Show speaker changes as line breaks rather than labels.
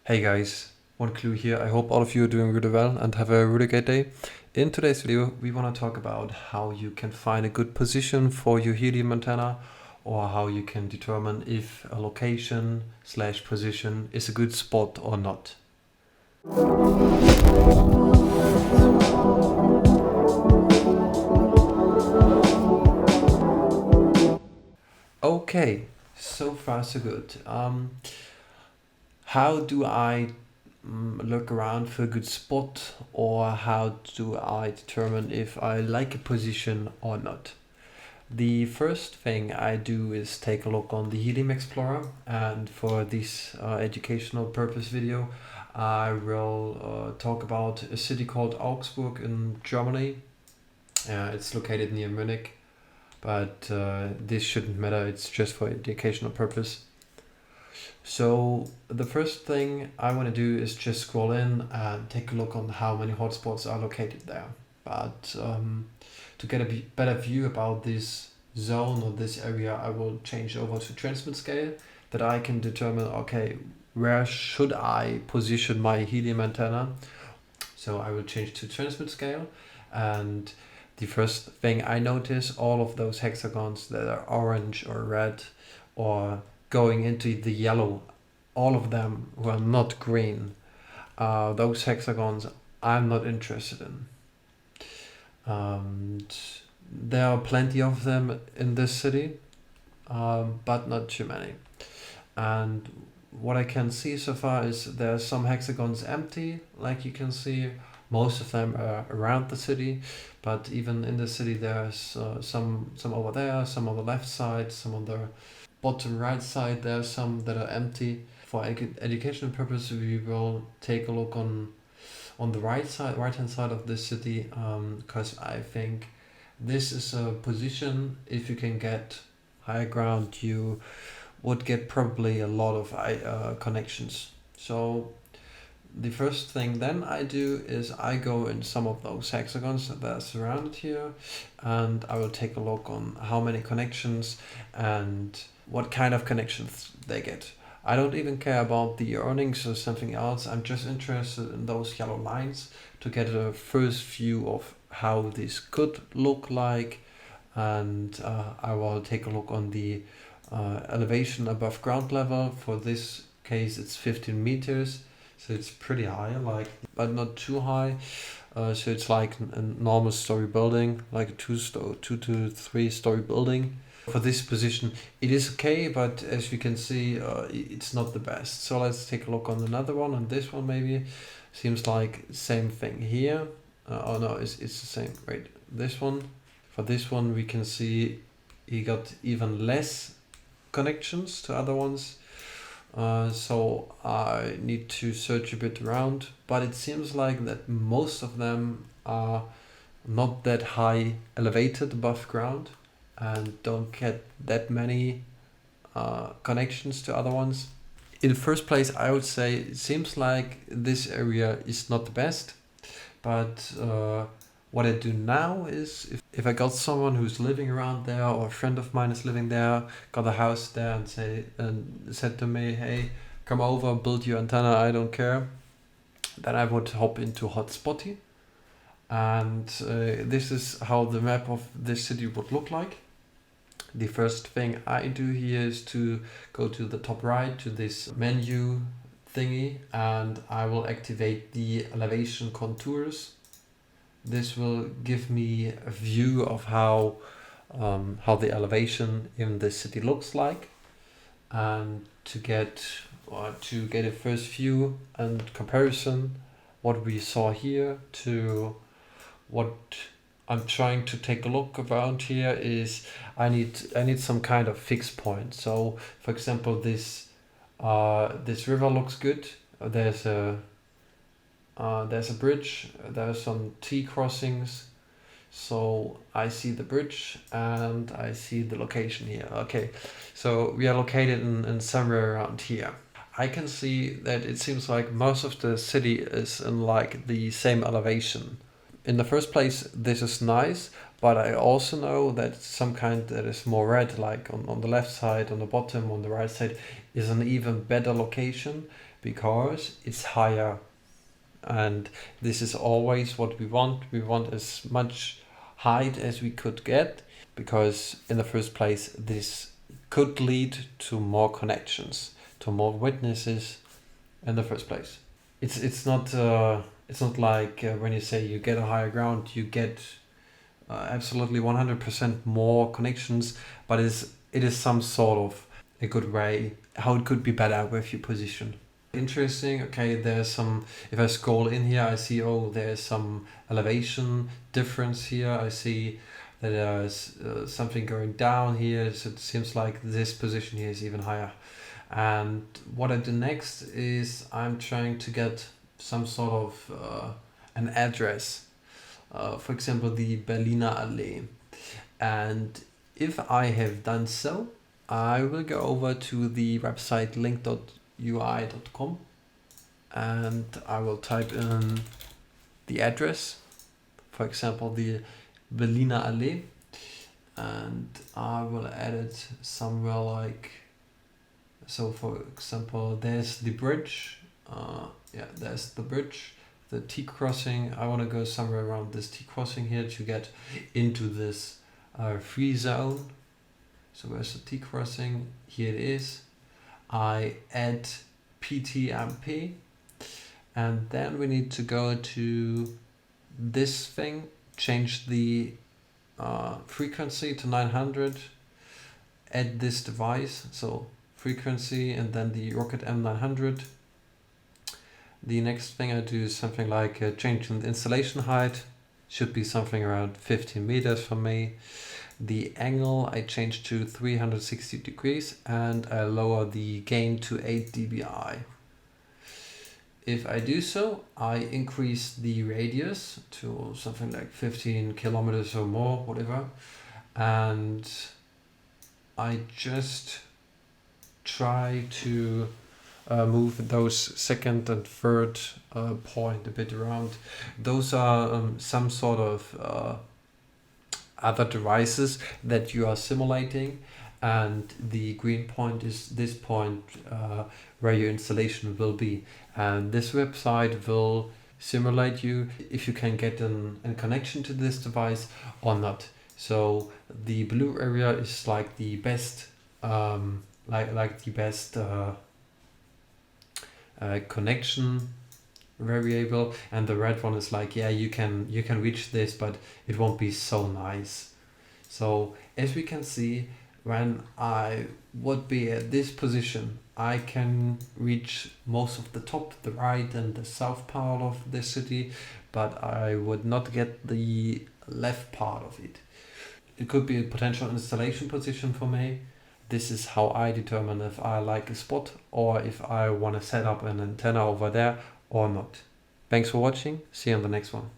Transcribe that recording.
Hey guys, one clue here. I hope all of you are doing really well and have a really great day. In today's video, we want to talk about how you can find a good position for your helium antenna, or how you can determine if a location slash position is a good spot or not. Okay, so far so good. How do I look around for a good spot, or how do I determine if I like a position or not? The first thing I do is take a look on the Helium Explorer, and for this educational purpose video I will talk about a city called Augsburg in Germany. It's located near Munich, but this shouldn't matter, it's just for educational purpose. So the first thing I want to do is just scroll in and take a look on how many hotspots are located there. But to get a better view about this zone or this area, I will change over to transmit scale, that I can determine, okay, where should I position my helium antenna. So I will change to transmit scale, and the first thing I notice, all of those hexagons that are orange or red or going into the yellow, all of them who are not green, those hexagons I'm not interested in. There are plenty of them in this city, but not too many. And what I can see so far is there are some hexagons empty, like you can see. Most of them are around the city, but even in the city there's some over there, some on the left side, some on the bottom right side. There are some that are empty. For educational purpose, we will take a look on the right hand side of this city, because I think this is a position, if you can get higher ground, you would get probably a lot of connections. So the first thing then I do is I go in some of those hexagons that are surrounded here, and I will take a look on how many connections and what kind of connections they get. I don't even care about the earnings or something else. I'm just interested in those yellow lines to get a first view of how this could look like. And I will take a look on the elevation above ground level. For this case it's 15 meters, so it's pretty high, like, but not too high. So it's like a normal story building, like a two to three story building. For this position it is okay, but as you can see it's not the best. So let's take a look on another one, and this one maybe seems like same thing here. Oh no, it's the same. Wait, this one. For this one we can see he got even less connections to other ones. So I need to search a bit around, but it seems like that most of them are not that high elevated above ground and don't get that many connections to other ones. In the first place, I would say it seems like this area is not the best, but what I do now is, if I got someone who's living around there, or a friend of mine is living there, got a house there, and said to me, hey, come over, build your antenna, I don't care, then I would hop into Hotspotty. And this is how the map of this city would look like. The first thing I do here is to go to the top right to this menu thingy, and I will activate the elevation contours. This will give me a view of how the elevation in the city looks like, and to get a first view and comparison what we saw here to what I'm trying to take a look around here is I need some kind of fixed point. So for example, this river looks good. There's a bridge, there's some T crossings, so I see the bridge and I see the location here. Okay, so we are located in somewhere around here. I can see that it seems like most of the city is in like the same elevation. In the first place, this is nice, but I also know that some kind that is more red, like on the left side, on the bottom, on the right side, is an even better location, because it's higher. And this is always what we want. We want as much height as we could get, because in the first place, this could lead to more connections, to more witnesses in the first place. It's not like when you say you get a higher ground, you get absolutely 100% more connections, but it is some sort of a good way how it could be better with your position. Interesting. Okay, there's some. If I scroll in here, I see, oh, there's some elevation difference here. I see that there's something going down here. So it seems like this position here is even higher. And what I do next is I'm trying to get some sort of an address. For example, the Berliner Allee. And if I have done so, I will go over to the website link.ui.com and I will type in the address, for example, the Berliner Allee, and I will add it somewhere like, so for example, there's the bridge, there's the bridge, the T crossing. I want to go somewhere around this T crossing here to get into this free zone. So where's the T crossing? Here it is. I add PTMP, and then we need to go to this thing, change the frequency to 900, add this device, so frequency and then the Rocket M900. The next thing I do is something like change the installation height, should be something around 15 meters for me. The angle I change to 360 degrees and I lower the gain to 8 dBi. If I do so, I increase the radius to something like 15 kilometers or more, whatever. And I just try to move those second and third point a bit around. Those are some sort of other devices that you are simulating, and the green point is this point where your installation will be, and this website will simulate you if you can get a connection to this device or not. So the blue area is like the best like the best connection variable, and the red one is like, yeah, you can reach this, but it won't be so nice. So as we can see, when I would be at this position, I can reach most of the top, the right and the south part of the city, but I would not get the left part of it. It could be a potential installation position for me. This is how I determine if I like a spot or if I want to set up an antenna over there or not. Thanks for watching. See you on the next one.